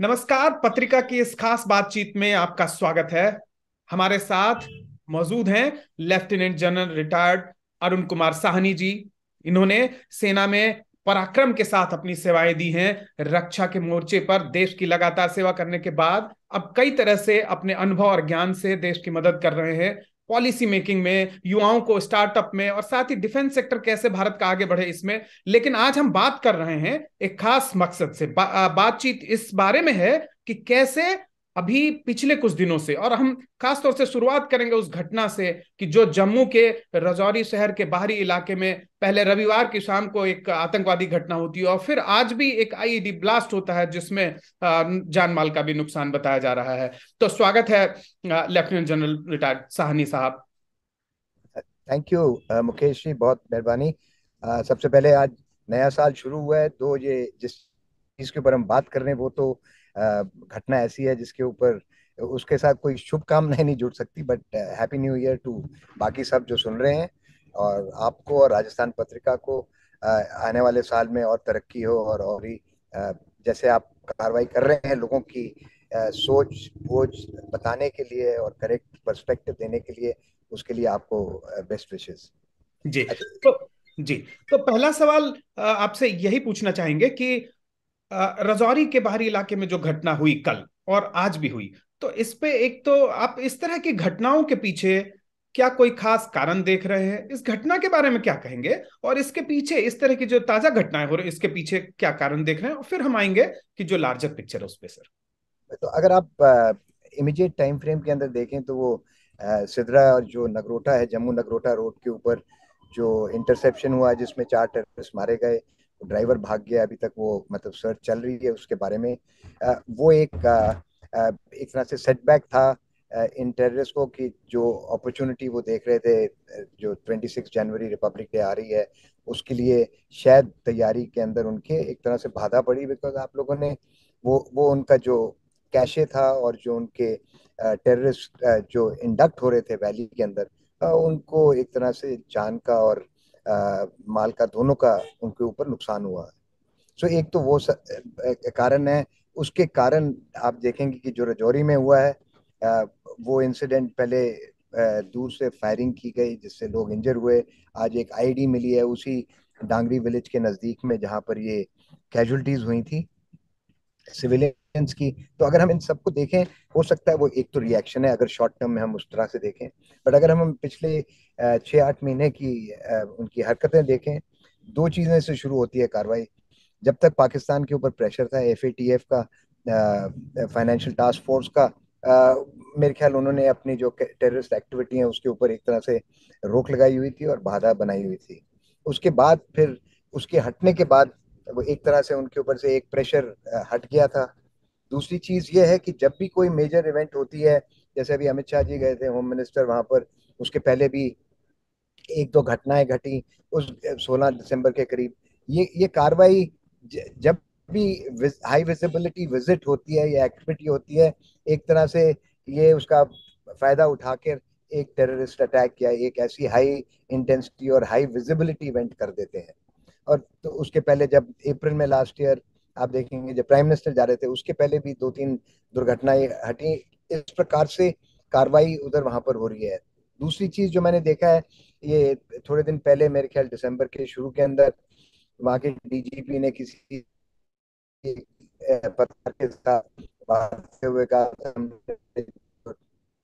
नमस्कार। पत्रिका की इस खास बातचीत में आपका स्वागत है। हमारे साथ मौजूद हैं lieutenant general retired Arun Kumar Sahni ji. इन्होंने सेना में पराक्रम के साथ अपनी सेवाएं दी हैं। रक्षा के मोर्चे पर देश की लगातार सेवा करने के बाद अब कई तरह से अपने अनुभव और ज्ञान से देश की मदद कर रहे हैं। पॉलिसी मेकिंग में, युवाओं को स्टार्टअप में, और साथ ही डिफेंस सेक्टर कैसे भारत का आगे बढ़े इसमें। लेकिन आज हम बात कर रहे हैं एक खास मकसद से। बातचीत इस बारे में है कि कैसे अभी पिछले कुछ दिनों से, और हम खास तौर से शुरुआत करेंगे उस घटना से कि जो जम्मू के रजौरी शहर के बाहरी इलाके में पहले रविवार की शाम को एक आतंकवादी घटना होती है और फिर आज भी एक आईईडी ब्लास्ट होता है जिसमें जान माल का भी नुकसान बताया जा रहा है। तो स्वागत है लेफ्टिनेंट जनरल रिटायर्ड साहनी साहब। थैंक यू मुकेश जी, बहुत मेहरबानी। सबसे पहले आज नया साल शुरू हुआ है, तो ये जिस चीज़ के ऊपर हम बात कर रहे हैं वो तो घटना ऐसी है जिसके ऊपर उसके साथ कोई शुभकामनाएं नहीं जुड़ सकती। But happy new year to बाकी सब जो सुन रहे हैं, और आपको और राजस्थान पत्रिका को आने वाले साल में और तरक्की हो। और ही जैसे आप कार्रवाई कर रहे हैं लोगों की सोच बोझ बताने के लिए और करेक्ट पर्सपेक्टिव देने के लिए, उसके लिए आपको बेस्ट विशेस। जी। अच्छा। तो जी, तो पहला सवाल आपसे यही पूछना चाहेंगे कि रजौरी के बाहरी इलाके में जो घटना हुई कल और आज भी हुई, तो इस पे एक तो आप इस तरह की घटनाओं के पीछे क्या कोई खास कारण देख रहे हैं? इस घटना के बारे में क्या कहेंगे? और इसके पीछे इस तरह की जो ताजा घटनाएं हो रही इसके पीछे क्या कारण देख रहे हैं? और फिर हम आएंगे कि जो लार्जर पिक्चर है उस पे सर। तो अगर आप इमीडिएट टाइम फ्रेम के अंदर देखें तो वो सिदरा और जो नगरोटा है, जम्मू नगरोटा रोड के ऊपर जो इंटरसेप्शन हुआ जिसमें 4 टेररिस्ट मारे गए, ड्राइवर भाग गया। अभी तक वो मतलब सर्च चल रही है उसके बारे में। वो एक तरह से सेटबैक था इन टेररिस्ट को, कि जो अपॉर्चुनिटी वो देख रहे थे, जो 26 जनवरी रिपब्लिक डे आ रही है उसके लिए शायद तैयारी के अंदर उनके एक तरह से बाधा पड़ी। बिकॉज आप लोगों ने वो उनका जो कैशे था और जो उनके टेररिस्ट जो इंडक्ट हो रहे थे वैली के अंदर, उनको एक तरह से जान का और माल का, दोनों का उनके ऊपर नुकसान हुआ। सो एक तो वो कारण है। उसके कारण आप देखेंगे कि जो रजौरी में हुआ है, अ, वो इंसिडेंट पहले दूर से फायरिंग की गई जिससे लोग इंजर हुए। आज एक आईडी मिली है उसी डांगरी विलेज के नजदीक में जहां पर ये कैजुअलिटीज हुई थी सिविलियंस की। तो अगर हम इन सबको देखें, हो सकता है वो एक तो रिएक्शन है अगर शॉर्ट टर्म में हम उस तरह से देखें। बट अगर हम पिछले 6-8 महीने की उनकी हरकतें देखें, दो चीज़ें से शुरू होती है कार्रवाई। जब तक पाकिस्तान के ऊपर प्रेशर था एफएटीएफ का, फाइनेंशियल टास्क फोर्स का, मेरे ख्याल उन्होंने अपनी जो टेररिस्ट एक्टिविटी है उसके ऊपर एक तरह से रोक लगाई हुई थी और बाधा बनाई हुई थी। उसके बाद फिर उसके हटने के बाद वो एक तरह से उनके ऊपर से एक प्रेशर हट गया था। दूसरी चीज ये है कि जब भी कोई मेजर इवेंट होती है, जैसे अभी अमित शाह जी गए थे होम मिनिस्टर वहां पर, उसके पहले भी एक दो घटनाएं घटी उस 16 दिसंबर के करीब। ये कार्रवाई जब भी हाई विजिबिलिटी विजिट होती है या एक्टिविटी होती है, एक तरह से ये उसका फायदा उठाकर एक टेररिस्ट अटैक या एक ऐसी हाई इंटेंसिटी और हाई विजिबिलिटी इवेंट कर देते हैं। और तो उसके पहले जब अप्रैल में लास्ट ईयर आप देखेंगे जब प्राइम मिनिस्टर जा रहे थे, उसके पहले भी 2-3 दुर्घटनाएं हटी। इस प्रकार से कार्रवाई उधर वहां पर हो रही है। दूसरी चीज जो मैंने देखा है, ये थोड़े दिन पहले मेरे ख्याल दिसंबर के शुरू के अंदर वहाँ के डीजीपी ने किसी पत्रकार के साथ बात करते हुए कहा हमने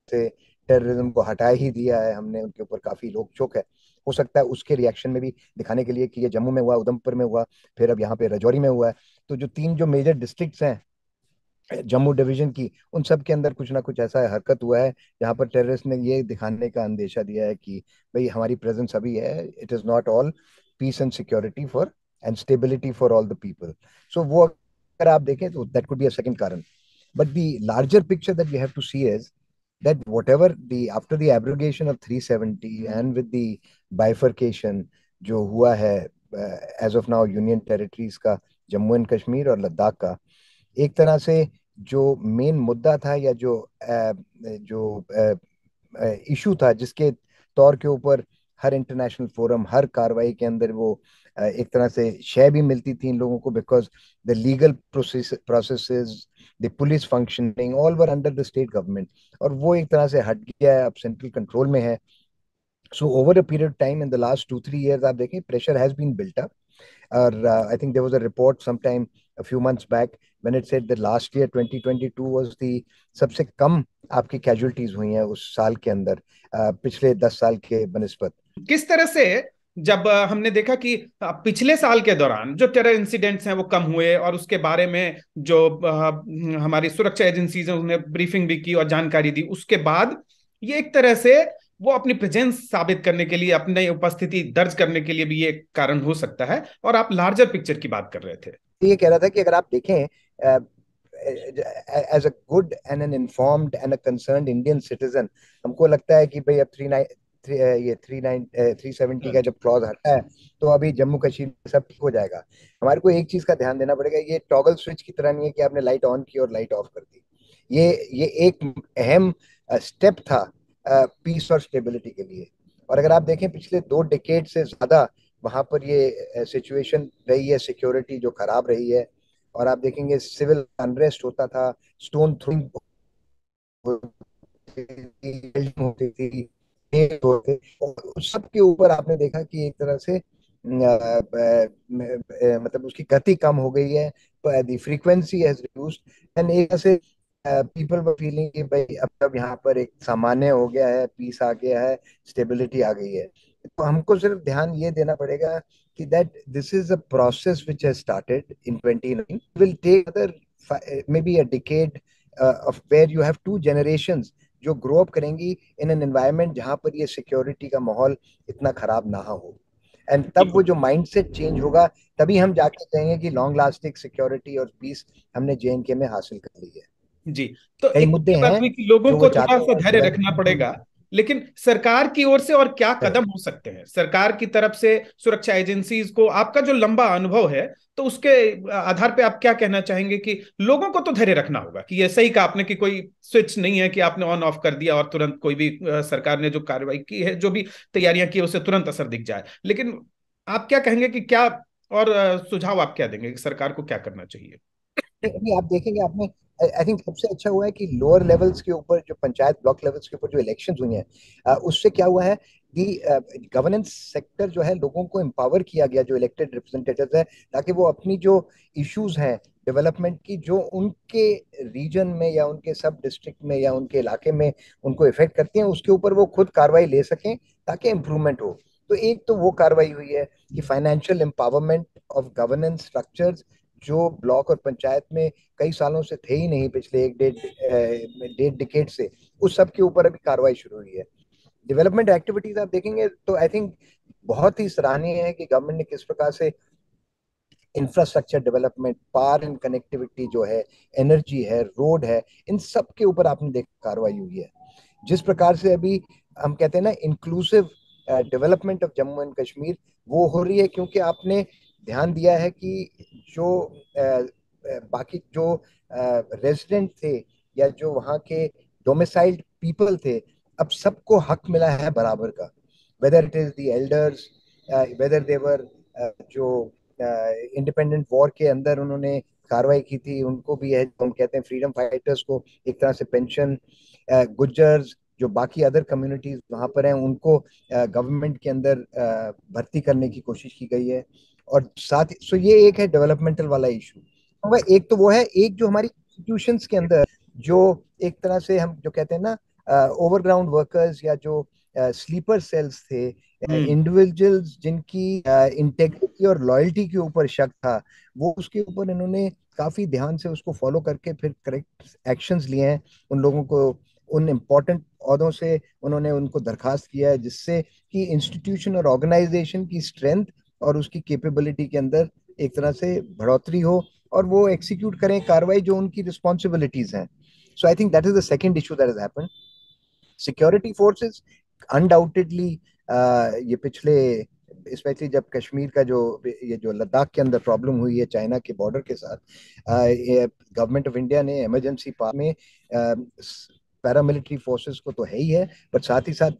से टेररिज्म को हटा ही दिया है, हमने उनके ऊपर काफी रोक टोक है। हो सकता है उसके रिएक्शन में भी दिखाने के लिए कि ये जम्मू में हुआ, उधमपुर में हुआ, फिर अब यहाँ पे रजौरी में हुआ है। तो जो तीन जो मेजर डिस्ट्रिक्ट्स हैं जम्मू डिवीजन की, उन सब के अंदर कुछ ना कुछ ऐसा हरकत हुआ है जहां पर टेररिस्ट ने ये दिखाने का अंदेशा दिया है कि भाई हमारी प्रेजेंस अभी है, it is not all peace and security for and stability for all the people. So वो अगर आप देखें तो that could be a second कारण। But the larger picture that we have to see is that whatever the after the abrogation of 370 and with the bifurcation जो हुआ है as of now union territories का, Jammu and Kashmir और लद्दाख का, एक तरह से जो मेन मुद्दा था या जो इशू था जिसके तौर के ऊपर हर इंटरनेशनल फोरम, हर कार्रवाई के अंदर वो एक तरह से शय भी मिलती थी इन लोगों को, because the legal processes, the police functioning, all were under the state government. और वो एक तरह से हट गया है, अब सेंट्रल कंट्रोल में है। So over a period of time in the last 2-3 years आप देखें, pressure has been built up. or I think there was a report sometime a few months back when it said that last year 2022 was the सबसे कम आपकी casualties हुई हैं उस साल के अंदर, पिछले 10 साल के बनिस्बत। किस तरह से जब हमने देखा कि पिछले साल के दौरान जो टेरर इंसिडेंट्स हैं वो कम हुए, और उसके बारे में जो हमारी सुरक्षा एजेंसीज हैं उन्हें ब्रीफिंग भी की और जानकारी दी, उसके बाद ये एक तरह से वो अपनी प्रेजेंस साबित करने के लिए, अपनी उपस्थिति दर्ज करने के लिए भी ये एक कारण हो सकता है। और आप लार्जर पिक्चर की बात कर रहे थे। ये कह रहा था कि अगर आप देखें, as a good and an informed and a concerned Indian citizen, हमको लगता है कि भाई अब ये 370 का जब क्लॉज हटा है, तो अभी जम्मू कश्मीर में सब ठीक हो जाएगा। हमारे को एक चीज का ध्यान देना पड़ेगा, ये टॉगल स्विच की तरह नहीं है कि आपने लाइट ऑन की और लाइट ऑफ कर दी। ये एक अहम स्टेप था पीस और स्टेबिलिटी के लिए। और अगर आप देखें पिछले 2 डिकेड से ज्यादा वहां पर ये सिचुएशन रही है, सिक्योरिटी जो खराब रही है। और आप देखेंगे सिविल अनरेस्ट होता था, स्टोन थ्रोइंग होती थी, सबके ऊपर आपने देखा कि एक तरह से मतलब उसकी गति कम हो गई है, the frequency has reduced. And एक तरह से पीपल वर फीलिंग कि भाई अब यहाँ पर एक सामान्य हो गया है, पीस आ गया है, स्टेबिलिटी आ गई है। तो हमको सिर्फ ध्यान ये देना पड़ेगा कि that this is a process which has started in 29, will take another maybe a decade of where you have 2 generations जो ग्रो अप करेंगी इन एन एनवायरनमेंट जहां पर ये सिक्योरिटी का माहौल इतना खराब ना हो। एंड तब वो बिल्कुल। जो माइंडसेट चेंज होगा, तभी हम जाके कहेंगे कि लॉन्ग लास्टिंग सिक्योरिटी और पीस हमने जेएनके में हासिल कर ली है। जी। तो कई एक मुद्दे ये बात हैं हुई कि लोगों जो वो को थोड़ा चाहते सा हैं धैर्य रखना पड़ेगा, डेवलपमेंट। लेकिन सरकार की ओर से और क्या कदम हो सकते हैं सरकार की तरफ से, सुरक्षा एजेंसीज को, आपका जो लंबा अनुभव है, तो उसके आधार पे आप क्या कहना चाहेंगे कि लोगों को तो धैर्य रखना होगा कि ये सही कहा आपने कि कोई स्विच नहीं है कि आपने ऑन ऑफ कर दिया और तुरंत कोई भी सरकार ने जो कार्रवाई की है, जो भी तैयारियां की है, उसे तुरंत असर दिख जाए। लेकिन आप क्या कहेंगे कि क्या, और सुझाव आप क्या देंगे कि सरकार को क्या करना चाहिए? नहीं, आप देखेंगे आपने, आई थिंक सबसे अच्छा हुआ है कि लोअर लेवल्स के ऊपर, जो पंचायत ब्लॉक लेवल्स के ऊपर जो इलेक्शन हुई हैं, उससे क्या हुआ है, दी गवर्नेंस सेक्टर जो है लोगों को एम्पावर किया गया, जो इलेक्टेड रिप्रेजेंटेटिव्स है, ताकि वो अपनी जो इश्यूज हैं डेवलपमेंट की, जो उनके रीजन में या उनके सब डिस्ट्रिक्ट में या उनके इलाके में उनको इफेक्ट करती हैं, उसके ऊपर वो खुद कार्रवाई ले सकें ताकि इम्प्रूवमेंट हो। तो एक तो वो कार्रवाई हुई है कि financial empowerment of governance structures, जो ब्लॉक और पंचायत में कई सालों से थे ही नहीं, पिछले एक डेढ़ डिकेड से, उस सब के ऊपर अभी कार्रवाई शुरू हुई है। डेवलपमेंट एक्टिविटीज आप देखेंगे तो आई थिंक बहुत ही सराहनीय है कि गवर्नमेंट ने किस प्रकार से infrastructure development, power and connectivity जो है, एनर्जी है, रोड है, इन सब के ऊपर आपने देखा कार्रवाई हुई है। जिस प्रकार से अभी हम कहते हैं ना inclusive development of Jammu and Kashmir, वो हो रही है क्योंकि आपने ध्यान दिया है कि जो बाकी जो रेजिडेंट थे या जो वहाँ के डोमिसाइल्ड पीपल थे, अब सबको हक मिला है बराबर का, whether it is the elders, whether they were जो इंडिपेंडेंट वॉर के अंदर उन्होंने कार्रवाई की थी, उनको भी है, हम कहते हैं फ्रीडम फाइटर्स को एक तरह से पेंशन, गुज्जर्स, जो बाकी अदर कम्युनिटीज वहां पर हैं, उनको गवर्नमेंट के अंदर भर्ती करने की कोशिश की गई है। और साथ सो ये एक है डेवलपमेंटल वाला इशू। एक तो वो है, एक जो हमारी इंस्टीट्यूशंस के अंदर जो एक तरह से हम जो कहते हैं ना ओवरग्राउंड वर्कर्स या जो स्लीपर सेल्स थे, हम्म। इंडिविजुअल्स जिनकी इंटेग्रिटी और लॉयल्टी के ऊपर शक था, वो उसके ऊपर इन्होंने काफी ध्यान से उसको फॉलो करके फिर करेक्ट एक्शंस लिए हैं। उन लोगों को उन इम्पोर्टेंट ओहदों से उन्होंने उनको दरखास्त किया है, जिससे कि इंस्टीट्यूशन और ऑर्गेनाइजेशन की स्ट्रेंथ और उसकी कैपेबिलिटी के अंदर एक तरह से बढ़ोतरी हो, और वो एग्जीक्यूट करें कार्रवाई जो उनकी रिस्पॉन्सिबिलिटीज हैं। So I think that is the second issue that has happened. Security forces undoubtedly ये पिछले, स्पेशली जब कश्मीर का जो ये जो लद्दाख के अंदर प्रॉब्लम हुई है चाइना के बॉर्डर के साथ, गवर्नमेंट ऑफ इंडिया ने इमरजेंसी पावर में पैरामिलिट्री फोर्सेस को तो है ही है, बट साथ ही साथ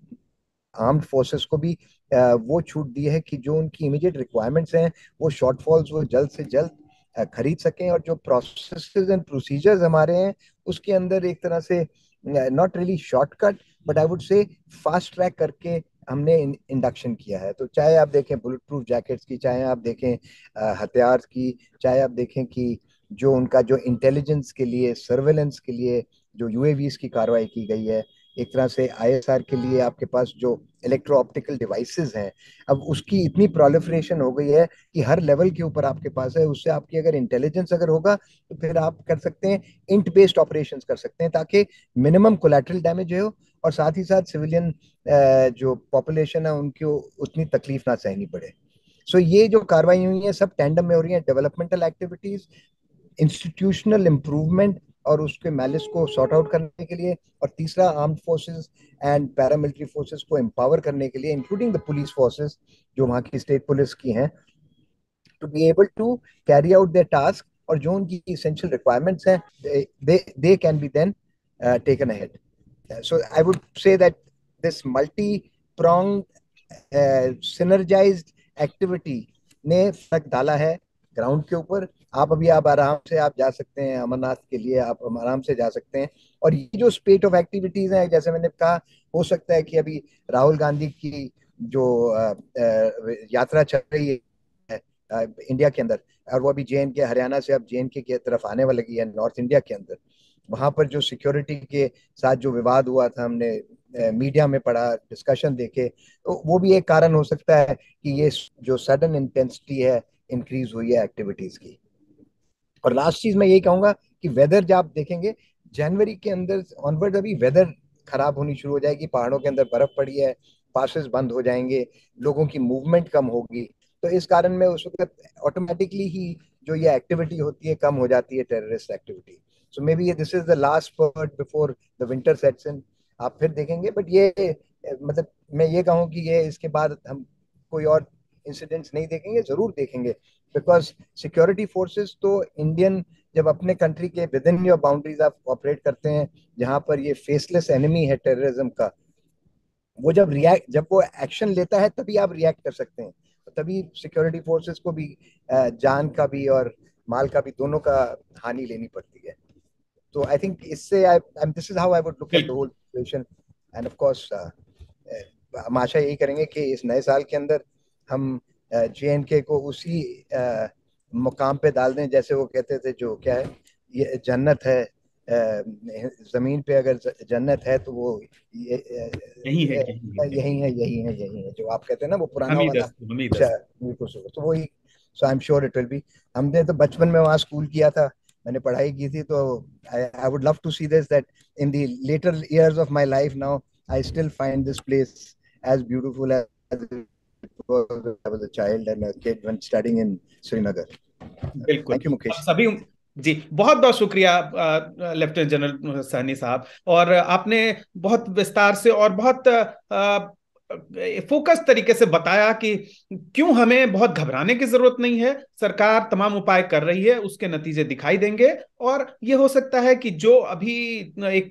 आर्म्ड फोर्सेस को भी वो छूट दी है कि जो उनकी इमीडिएट रिक्वायरमेंट्स हैं, वो शॉर्टफॉल्स वो जल्द से जल्द खरीद सकें, और जो प्रोसेसेस एंड प्रोसीजर्स हमारे हैं उसके अंदर एक तरह से not really shortcut, but I would say fast track करके हमने इंडक्शन किया है। तो चाहे आप देखें बुलेट प्रूफ जैकेट्स की, चाहे आप देखें हथियार की, चाहे आप देखें कि जो उनका जो इंटेलिजेंस के लिए, सर्वेलेंस के लिए जो यूएवीज की कार्रवाई की गई है, एक तरह से आईएसआर के लिए आपके पास जो इलेक्ट्रो ऑप्टिकल डिवाइसेस हैं, अब उसकी इतनी प्रोलिफरेशन हो गई है कि हर लेवल के ऊपर आपके पास है। उससे आपकी अगर इंटेलिजेंस अगर होगा तो फिर आप कर सकते हैं इंट बेस्ड ऑपरेशंस कर सकते हैं, ताकि मिनिमम कोलैटरल डैमेज हो, और साथ ही साथ सिविलियन जो पॉपुलेशन है उनकी उतनी तकलीफ ना सहनी पड़े। सो ये जो कार्रवाई हुई है सब टैंडम में हो रही है, डेवलपमेंटल एक्टिविटीज, इंस्टीट्यूशनल इम्प्रूवमेंट और उसके मैलिस को सॉर्ट आउट करने के लिए, और तीसरा armed forces and paramilitary forces को एम्पावर करने के लिए, इंक्लूडिंग द पुलिस फोर्सेस जो वहाँ की स्टेट पुलिस की हैं, to be able to carry out their task, और जो उनकी इसेंशियल रिक्वायरमेंट्स हैं they can be then taken ahead. So I would say that this multi-pronged synergized activity ने फर्क डाला है ग्राउंड के ऊपर। आप आराम से आप जा सकते हैं अमरनाथ के लिए, आप आराम से जा सकते हैं। और ये जो स्पेट ऑफ एक्टिविटीज हैं, जैसे मैंने कहा, हो सकता है कि अभी राहुल गांधी की जो यात्रा चल रही है इंडिया के अंदर, और वो अभी जे हरियाणा से अब जे की तरफ आने वाली है नॉर्थ इंडिया के अंदर, वहां पर जो सिक्योरिटी के साथ जो विवाद हुआ था, हमने मीडिया में पढ़ा, डिस्कशन देखे, तो वो भी एक कारण हो सकता है कि ये जो सडन इंटेंसिटी है इंक्रीज हुई है एक्टिविटीज की। और लास्ट चीज मैं यही कहूंगा कि वेदर जब आप देखेंगे जनवरी के अंदर ऑनवर्ड, अभी वेदर खराब होनी शुरू हो जाएगी, पहाड़ों के अंदर बर्फ पड़ी है, पासेस बंद हो जाएंगे, लोगों की मूवमेंट कम होगी, तो इस कारण में उस वक्त ऑटोमेटिकली ही जो ये एक्टिविटी होती है कम हो जाती है, terrorist activity. So maybe this is the last spurt before the winter sets in. आप फिर देखेंगे, बट ये मतलब मैं ये कहूँ कि ये इसके बाद हम कोई और इंसिडेंट्स नहीं देखेंगे, जरूर देखेंगे, बिकॉज सिक्योरिटी फोर्सेस तो इंडियन जब अपने कंट्री के विद इन योर बाउंड्रीज आप ऑपरेट करते हैं, जहां पर ये फेसलेस एनिमी है टेररिज्म का, वो जब वो एक्शन लेता है तभी आप रिएक्ट कर सकते हैं, तभी सिक्योरिटी फोर्सेस को भी जान का भी और माल का भी दोनों का हानि लेनी पड़ती है। तो आई थिंक इससे this is how I would look at the whole situation. And of course हम आशा यही करेंगे कि इस नए साल के अंदर हम जे को उसी मुकाम पे डाल दें, जैसे वो कहते थे, जो क्या है, ये जन्नत है, जमीन पे अगर जन्नत है तो वो यही है, यही है, यही है, यही है, यही है, जो आप कहते हैं ना वो पुराना हम ही वाला। दस्त, हम ही अच्छा, दस्त। तो वही। So I am sure it will be. हमने तो बचपन में वहाँ स्कूल किया था, मैंने पढ़ाई की थी, तो I would love to see this, that in the later years of my life now I still find this place as beautiful as it was when I was a child and a kid when studying in Srinagar. बिल्कुल। Thank you, आप Mukesh. सभी, जी बहुत बहुत शुक्रिया lieutenant general Sahni साहब। और आपने बहुत विस्तार से और बहुत फोकस तरीके से बताया कि क्यों हमें बहुत घबराने की जरूरत नहीं है, सरकार तमाम उपाय कर रही है, उसके नतीजे दिखाई देंगे। और ये हो सकता है कि जो अभी एक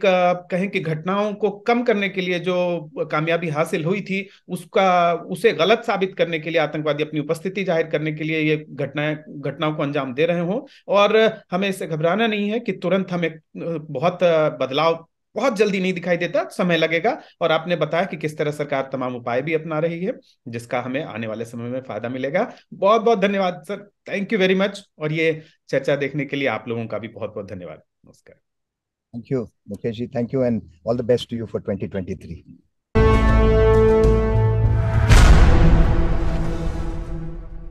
कहें कि घटनाओं को कम करने के लिए जो कामयाबी हासिल हुई थी, उसे गलत साबित करने के लिए आतंकवादी अपनी उपस्थिति जाहिर करने के लिए ये घटनाओं को अंजाम दे रहे हों। और हमें इससे घबराना नहीं है कि तुरंत हमें बहुत बदलाव बहुत जल्दी नहीं दिखाई देता, समय लगेगा। और आपने बताया कि किस तरह सरकार तमाम उपाय भी अपना रही है, जिसका हमें आने वाले समय में फायदा मिलेगा। बहुत बहुत धन्यवाद sir, thank you very much. और ये चर्चा देखने के लिए आप लोगों का भी बहुत बहुत धन्यवाद। नमस्कार। Thank you, Mukesh ji. Thank you, and all the best to you for 2023.